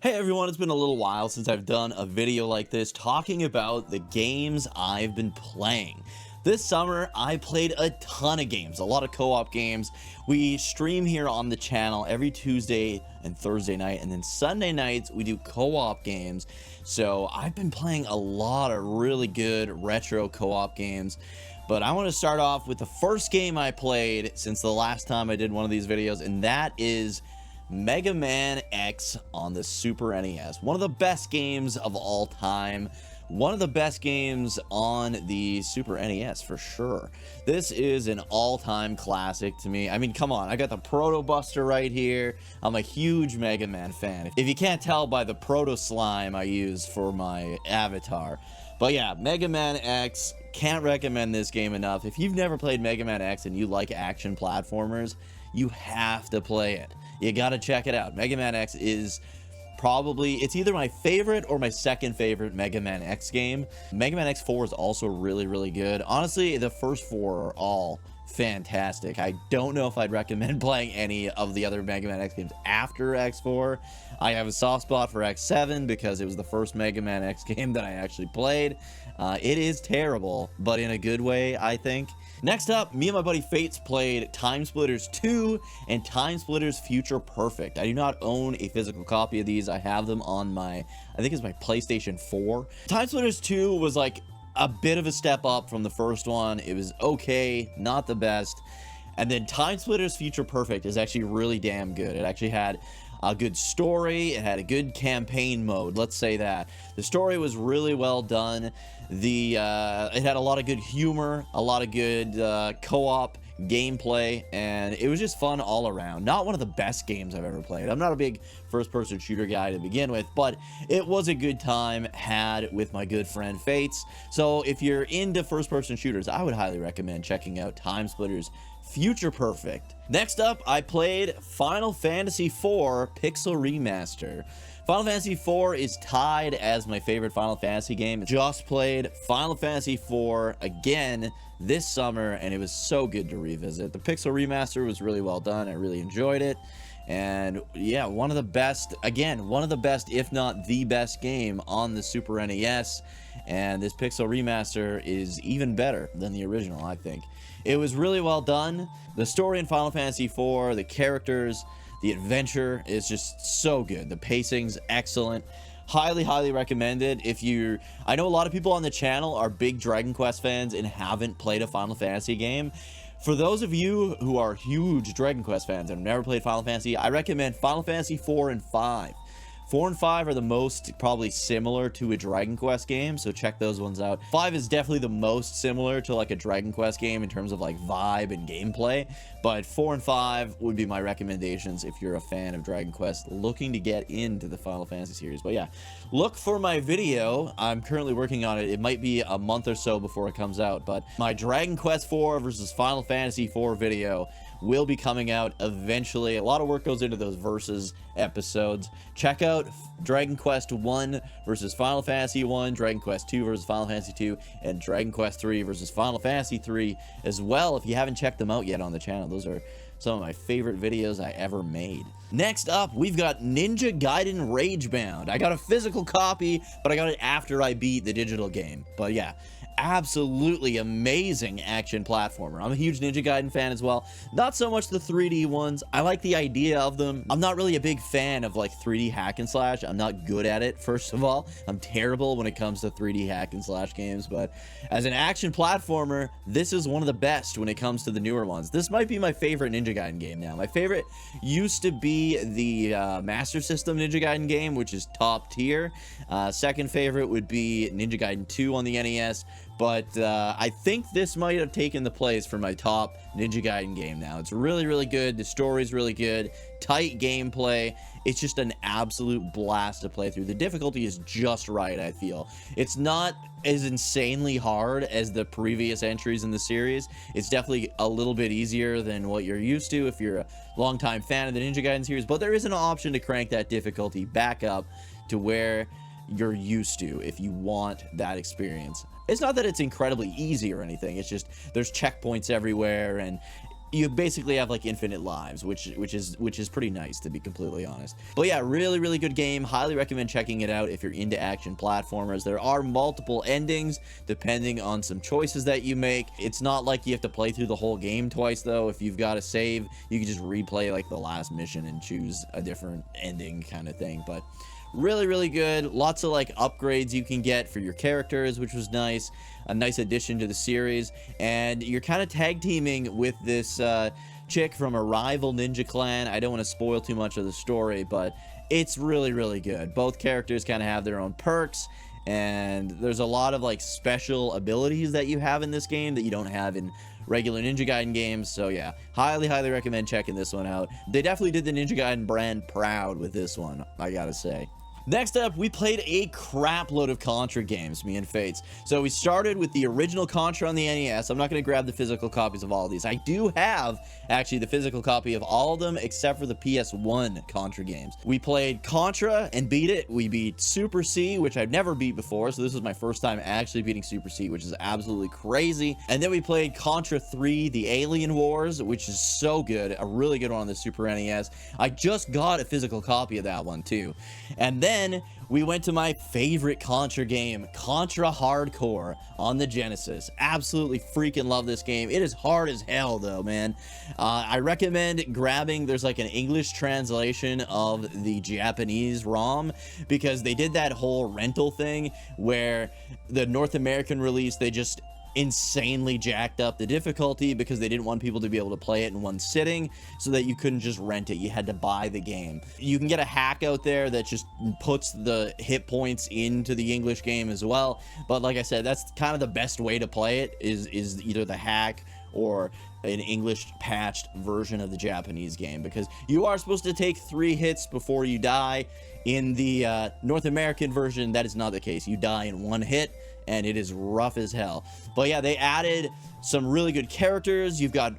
Hey everyone, it's been a little while since I've done a video like this talking about the games I've been playing. This summer, I played a ton of games, a lot of co-op games. We stream here on the channel every Tuesday and Thursday night, and then Sunday nights we do co-op games. So I've been playing a lot of really good retro co-op games. But I want to start off with the first game I played since the last time I did one of these videos, and that is Mega Man X on the Super NES. One of the best games of all time. One of the best games on the Super NES for sure. This is an all-time classic to me. I mean, come on, I got the Proto Buster right here. I'm a huge Mega Man fan. If you can't tell by the Proto Slime I use for my avatar. But yeah, Mega Man X, can't recommend this game enough. If you've never played Mega Man X and you like action platformers, you have to play it. You gotta check it out. Mega Man X is probably, it's either my favorite or my second favorite Mega Man X game. Mega Man X4 is also really, really good. Honestly, the first four are all fantastic. I don't know if I'd recommend playing any of the other Mega Man X games after X4. I have a soft spot for X7 because it was the first Mega Man X game that I actually played. It is terrible, but in a good way, I think. Next up, me and my buddy Fates played TimeSplitters 2 and TimeSplitters Future Perfect. I do not own a physical copy of these. I have them on my, I think it's my PlayStation 4. TimeSplitters 2 was like a bit of a step up from the first one. It was okay, not the best. And then TimeSplitters Future Perfect is actually really damn good. It actually had a good story. It had a good campaign mode, let's say that. The story was really well done. It had a lot of good humor, a lot of good co-op gameplay, and it was just fun all around. Not one of the best games I've ever played. I'm not a big first-person shooter guy to begin with, but it was a good time had with my good friend Fates. So if you're into first-person shooters, I would highly recommend checking out TimeSplitters Future Perfect. Next up, I played Final Fantasy IV Pixel Remaster. Final Fantasy IV is tied as my favorite Final Fantasy game. Just played Final Fantasy IV again this summer, and it was so good to revisit. The Pixel Remaster was really well done. I really enjoyed it. And yeah, one of the best, again, one of the best, if not the best game on the Super NES. And this Pixel Remaster is even better than the original, I think. It was really well done. The story in Final Fantasy IV, the characters, the adventure is just so good. The pacing's excellent. Highly, highly recommended. I know a lot of people on the channel are big Dragon Quest fans and haven't played a Final Fantasy game. For those of you who are huge Dragon Quest fans and have never played Final Fantasy, I recommend Final Fantasy 4 and 5. 4 and 5 are the most probably similar to a Dragon Quest game, so check those ones out. 5 is definitely the most similar to like a Dragon Quest game in terms of like vibe and gameplay, but 4 and 5 would be my recommendations if you're a fan of Dragon Quest looking to get into the Final Fantasy series. But yeah, look for my video. I'm currently working on it. It might be a month or so before it comes out, but my Dragon Quest 4 versus Final Fantasy 4 video will be coming out eventually. A lot of work goes into those versus episodes. Check out Dragon Quest 1 versus Final Fantasy 1, Dragon Quest 2 versus Final Fantasy 2, and Dragon Quest 3 versus Final Fantasy 3 as well if you haven't checked them out yet on the channel. Those are some of my favorite videos I ever made. Next up, we've got Ninja Gaiden Ragebound. I got a physical copy, but I got it after I beat the digital game. But yeah, absolutely amazing action platformer. I'm a huge Ninja Gaiden fan as well. Not so much the 3D ones. I like the idea of them. I'm not really a big fan of like 3D hack and slash. I'm not good at it, first of all. I'm terrible when it comes to 3D hack and slash games, but as an action platformer, this is one of the best when it comes to the newer ones. This might be my favorite Ninja Gaiden game now. My favorite used to be the Master System Ninja Gaiden game, which is top tier. Second favorite would be Ninja Gaiden 2 on the NES. But I think this might have taken the place for my top Ninja Gaiden game now. It's really, really good. The story's really good. Tight gameplay. It's just an absolute blast to play through. The difficulty is just right, I feel. It's not as insanely hard as the previous entries in the series. It's definitely a little bit easier than what you're used to if you're a longtime fan of the Ninja Gaiden series. But there is an option to crank that difficulty back up to where you're used to if you want that experience. It's not that it's incredibly easy or anything. It's just there's checkpoints everywhere, and you basically have like infinite lives, which is pretty nice, to be completely honest. But yeah, really, really good game. Highly recommend checking it out if you're into action platformers. There are multiple endings depending on some choices that you make. It's not like you have to play through the whole game twice, though. If you've got a save, you can just replay like the last mission and choose a different ending kind of thing. But really, really good. Lots of like upgrades you can get for your characters, which was nice. A nice addition to the series. And you're kind of tag teaming with this chick from a rival ninja clan. I don't want to spoil too much of the story, but it's really, really good. Both characters kind of have their own perks, and there's a lot of like special abilities that you have in this game that you don't have in regular Ninja Gaiden games. So yeah, highly, highly recommend checking this one out. They definitely did the Ninja Gaiden brand proud with this one, I gotta say. Next up, we played a crap load of Contra games, me and Fates. So we started with the original Contra on the NES. I'm not going to grab the physical copies of all of these. I do have, actually, the physical copy of all of them except for the PS1 Contra games. We played Contra and beat it. We beat Super C, which I've never beat before, so this was my first time actually beating Super C, which is absolutely crazy. And then we played Contra 3, The Alien Wars, which is so good. A really good one on the Super NES. I just got a physical copy of that one, too. And then we went to my favorite Contra game, Contra Hardcore on the Genesis. Absolutely freaking love this game. It is hard as hell though, man. I recommend grabbing, there's like an English translation of the Japanese ROM, because they did that whole rental thing where the North American release, they just insanely jacked up the difficulty because they didn't want people to be able to play it in one sitting, so that you couldn't just rent it. You had to buy the game. You can get a hack out there that just puts the hit points into the English game as well, but like I said, that's kind of the best way to play it, is either the hack or an English patched version of the Japanese game, because you are supposed to take 3 hits before you die. In the North American version, that is not the case. You die in 1 hit, and it is rough as hell. But yeah, they added some really good characters. You've got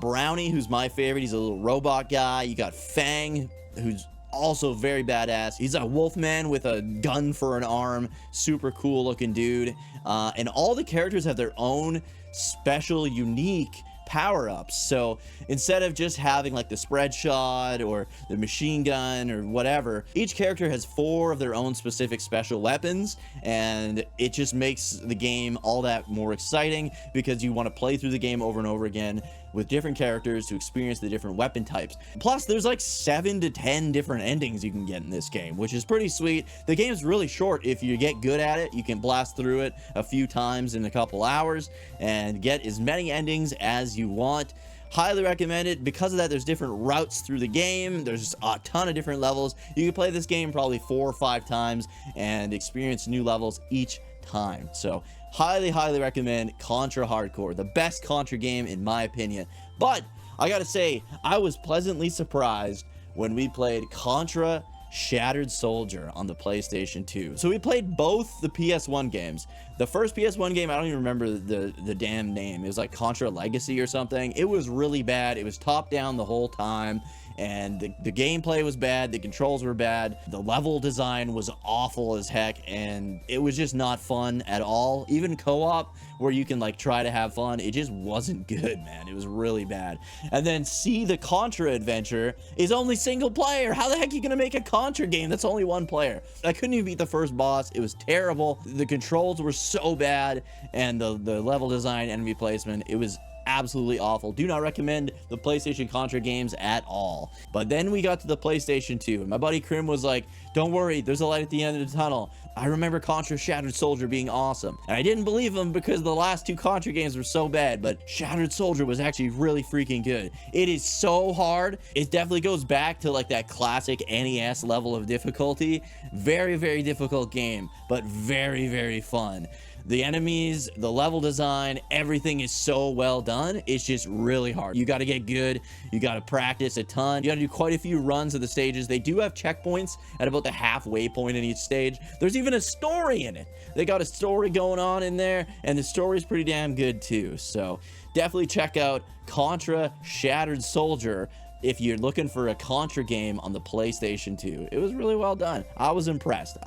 Brownie, who's my favorite. He's a little robot guy. You got Fang, who's also very badass. He's a wolfman with a gun for an arm. Super cool looking dude. And all the characters have their own special, unique power-ups. So instead of just having like the spread shot or the machine gun or whatever, each character has 4 of their own specific special weapons, and it just makes the game all that more exciting, because you want to play through the game over and over again with different characters to experience the different weapon types. Plus, there's like 7 to 10 different endings you can get in this game, which is pretty sweet. The game's really short. If you get good at it, you can blast through it a few times in a couple hours and get as many endings as you want. Highly recommend it. Because of that, there's different routes through the game. There's a ton of different levels. You can play this game probably 4 or 5 times and experience new levels each time. So highly, highly recommend Contra Hardcore, the best Contra game in my opinion. But I gotta say, I was pleasantly surprised when we played Contra Shattered Soldier on the PlayStation 2. So we played both the PS1 games. The first PS1 game, I don't even remember the damn name. It was like Contra Legacy or something. It was really bad. It was top down the whole time, and the gameplay was bad. The controls were bad. The level design was awful as heck, and it was just not fun at all. Even co-op, where you can like try to have fun, it just wasn't good, man. It was really bad. And then see, the Contra adventure is only single player. How the heck are you gonna make a Contra game that's only 1 player? I couldn't even beat the first boss. It was terrible. The controls were so bad, and the level design, enemy placement, it was absolutely awful. Do not recommend the PlayStation Contra games at all. But then we got to the PlayStation 2, and my buddy Krim was like, don't worry, there's a light at the end of the tunnel. I remember Contra Shattered Soldier being awesome. And I didn't believe him because the last 2 Contra games were so bad, but Shattered Soldier was actually really freaking good. It is so hard. It definitely goes back to like that classic NES level of difficulty. Very, very difficult game, but very, very fun. The enemies, the level design, everything is so well done. It's just really hard. You got to get good. You got to practice a ton. You got to do quite a few runs of the stages. They do have checkpoints at about the halfway point in each stage. There's even a story in it. They got a story going on in there, and the story is pretty damn good too. So definitely check out Contra Shattered Soldier if you're looking for a Contra game on the PlayStation 2. It was really well done. I was impressed.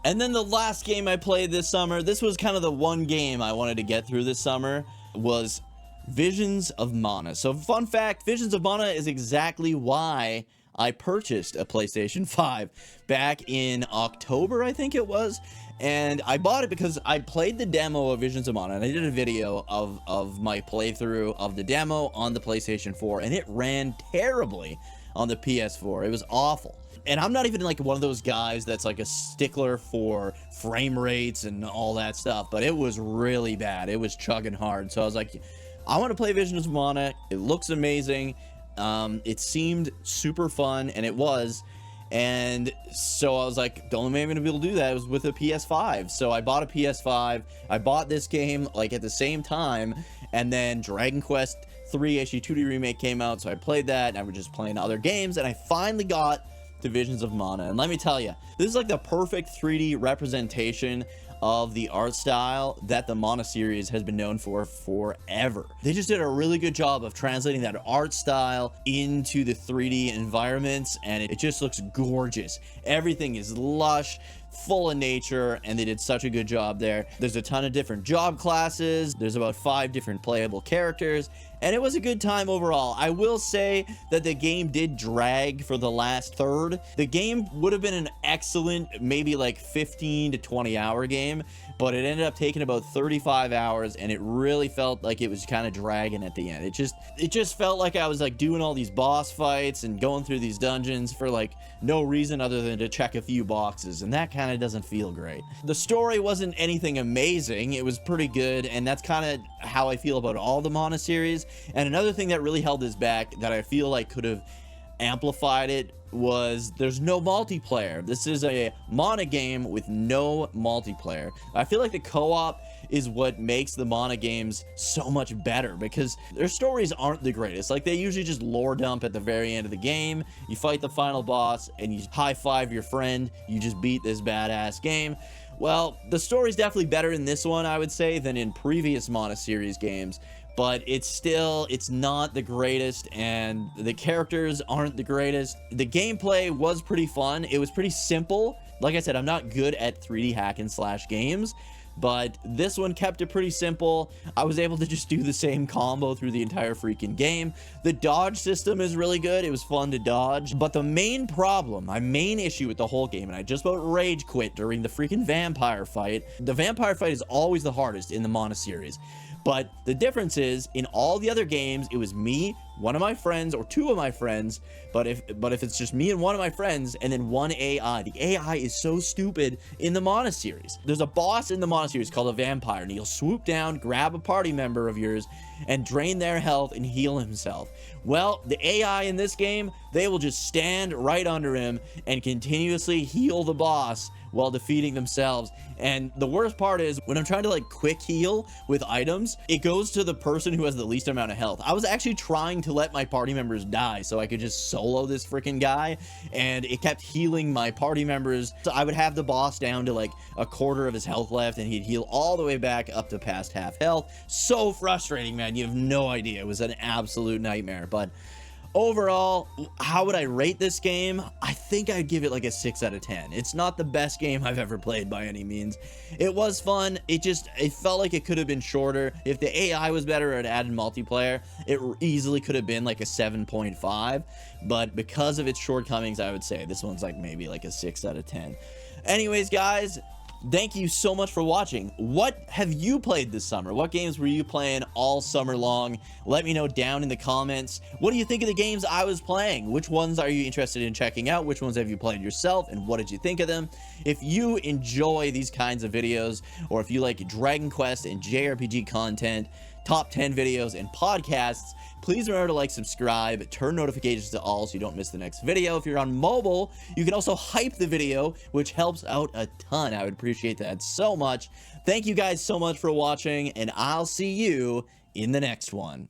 And then the last game I played this summer, this was kind of the one game I wanted to get through this summer, was Visions of Mana. So fun fact, Visions of Mana is exactly why I purchased a PlayStation 5 back in October, I think it was. And I bought it because I played the demo of Visions of Mana, and I did a video of my playthrough of the demo on the PlayStation 4, and it ran terribly on the PS4. It was awful. And I'm not even like one of those guys that's like a stickler for frame rates and all that stuff, but it was really bad. It was chugging hard. So I was like, I want to play Visions of Mana. It looks amazing. It seemed super fun, and it was. And so I was like, the only way I'm going to be able to do that was with a PS5. So I bought a PS5. I bought this game like at the same time, and then Dragon Quest 3 HD2D Remake came out, so I played that, and I was just playing other games, and I finally got to Visions of Mana. And let me tell you, this is like the perfect 3D representation of the art style that the Mana series has been known for forever. They just did a really good job of translating that art style into the 3D environments, and it just looks gorgeous. Everything is lush, full of nature, and they did such a good job there. There's a ton of different job classes. There's about 5 different playable characters, and it was a good time overall. I will say that the game did drag for the last third. The game would have been an excellent, maybe like 15 to 20 hour game, but it ended up taking about 35 hours, and it really felt like it was kind of dragging at the end. It just felt like I was like doing all these boss fights and going through these dungeons for like no reason other than to check a few boxes, and that kind of doesn't feel great. The story wasn't anything amazing. It was pretty good, and that's kind of how I feel about all the Mana series. And another thing that really held this back that I feel like could have amplified it was there's no multiplayer. This is a Mana game with no multiplayer. I feel like the co-op is what makes the Mana games so much better, because their stories aren't the greatest. Like, they usually just lore dump at the very end of the game. You fight the final boss and you high-five your friend. You just beat this badass game. Well, the story's definitely better in this one, I would say, than in previous Mana series games. But it's not the greatest, and the characters aren't the greatest. The gameplay was pretty fun. It was pretty simple. Like I said, I'm not good at 3D hack and slash games, but this one kept it pretty simple. I was able to just do the same combo through the entire freaking game. The dodge system is really good. It was fun to dodge. But the main problem, my main issue with the whole game, and I just about rage quit during the freaking vampire fight. The vampire fight is always the hardest in the Mana series. But the difference is, in all the other games, it was me, one of my friends, or 2 of my friends. But if it's just me and one of my friends, and then one AI, the AI is so stupid in the Mana series. There's a boss in the Mana series called a vampire, and he'll swoop down, grab a party member of yours, and drain their health and heal himself. Well, the AI in this game, they will just stand right under him and continuously heal the boss while defeating themselves. And the worst part is, when I'm trying to like quick heal with items, it goes to the person who has the least amount of health. I was actually trying to let my party members die so I could just solo this freaking guy, and it kept healing my party members. So I would have the boss down to like a quarter of his health left, and he'd heal all the way back up to past half health. So frustrating, man. You have no idea. It was an absolute nightmare. But overall, how would I rate this game? I think I'd give it like a 6 out of 10. It's not the best game I've ever played by any means. It was fun. It felt like it could have been shorter. If the AI was better or it added multiplayer, it easily could have been like a 7.5. But because of its shortcomings, I would say this one's like maybe like a 6 out of 10. Anyways, guys, thank you so much for watching. What have you played this summer? What games were you playing all summer long? Let me know down in the comments. What do you think of the games I was playing? Which ones are you interested in checking out? Which ones have you played yourself, and what did you think of them? If you enjoy these kinds of videos, or if you like Dragon Quest and JRPG content, top 10 videos, and podcasts, please remember to like, subscribe, turn notifications to all so you don't miss the next video. If you're on mobile, you can also hype the video, which helps out a ton. I would appreciate that so much. Thank you guys so much for watching, and I'll see you in the next one.